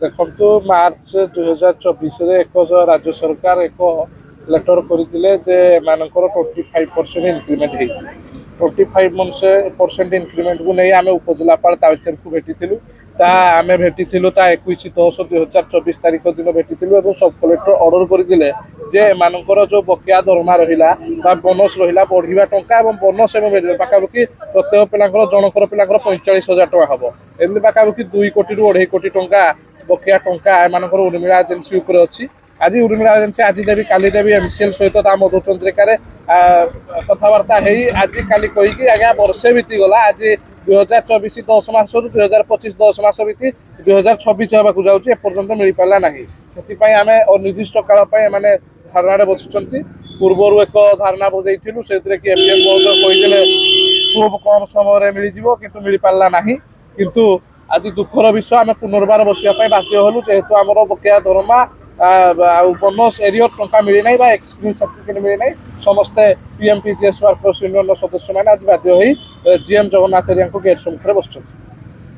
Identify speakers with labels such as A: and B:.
A: ଦେଖନ୍ତୁ ମାର୍ଚ୍ଚ 2024 ଏକ ରାଜ୍ୟ ସରକାର ଏକ ଲେଟର କରିଥିଲେ ଯେ ଏମାନଙ୍କର 25% ଇନକ୍ରିମେଣ୍ଟ ହେଇଛି। 25% ଇନକ୍ରିମେଣ୍ଟକୁ ନେଇ ଆମେ ଉପଜିଲ୍ଲାପାଳ ତାଳଚେରକୁ ଭେଟିଥିଲୁ। ଆମେ ଭେଟିଥିଲୁ ତା 21/10/2024 ତାରିଖ ଦିନ ଭେଟିଥିଲୁ ଏବଂ ସବ୍ କଲେକ୍ଟର ଅର୍ଡର କରିଥିଲେ ଯେ ଏମାନଙ୍କର ଯେଉଁ ବକେୟା ଦରମା ରହିଲା ବା ବୋନସ୍ ରହିଲା ବଢ଼ିବା ଟଙ୍କା ଏବଂ ବୋନସ୍ ଏବଂ ପାଖାପାଖି ପ୍ରତ୍ୟେକ ପିଲାଙ୍କର ଜଣଙ୍କର ପିଲାଙ୍କର 45,000 ଟଙ୍କା ହେବ। ଏମିତି ପାଖାପାଖି 2 କୋଟିରୁ 2.5 କୋଟି ଟଙ୍କା ବକେୟା ଟଙ୍କା ଏମାନଙ୍କର ଉର୍ମିଳା ଏଜେନ୍ସି ଉପରେ ଅଛି। ଆଜି ଉର୍ମିଳା ଏଜେନ୍ସି ଆଜି ଦେବି କାଲି ଦେବି MCL ସହିତ ତା ମଧୁଚନ୍ଦ୍ରିକାରେ କଥାବାର୍ତ୍ତା ହେଇ ଆଜି କାଲି କହିକି ଆଜ୍ଞା ବର୍ଷେ ବିତିଗଲା। ଆଜି 2024 10 ମାସରୁ 2025 10 ମାସ ବିତି 2026 ହେବାକୁ ଯାଉଛି, ଏପର୍ଯ୍ୟନ୍ତ ମିଳିପାରିଲା ନାହିଁ। ସେଥିପାଇଁ ଆମେ ଅନିର୍ଦ୍ଦିଷ୍ଟ କାଳ ପାଇଁ ଏମାନେ ଧାରଣାରେ ବସିଛନ୍ତି। ପୂର୍ବରୁ ଏକ ଧାରଣା ଦେଇଥିଲୁ, ସେଥିରେ କି MDM ମହୋଦୟ କହିଥିଲେ ଖୁବ୍ କମ୍ ସମୟରେ ମିଳିଯିବ, କିନ୍ତୁ ମିଳିପାରିଲା ନାହିଁ। କିନ୍ତୁ ଆଜି ଦୁଃଖର ବିଷୟ ଆମେ ପୁନର୍ବାର ବସିବା ପାଇଁ ବାଧ୍ୟ ହେଲୁ, ଯେହେତୁ ଆମର ବକେୟା ଦରମା ଆଉ ବୋନସ୍ ଏରିୟର ଟଙ୍କା ମିଳିନାହିଁ ବା ଏକ୍ସପିରିଏନ୍ସ ସାର୍ଟିଫିକେଟ୍ ମିଳିନାହିଁ। ସମସ୍ତେ PMPGS ୱାର୍କର୍ସ ୟୁନିୟନର ସଦସ୍ୟମାନେ ଆଜି ବାଧ୍ୟ ହୋଇ GM ଜଗନ୍ନାଥ ଏରିଆଙ୍କୁ ଗେଟ୍ ସମ୍ମୁଖରେ ବସିଛନ୍ତି।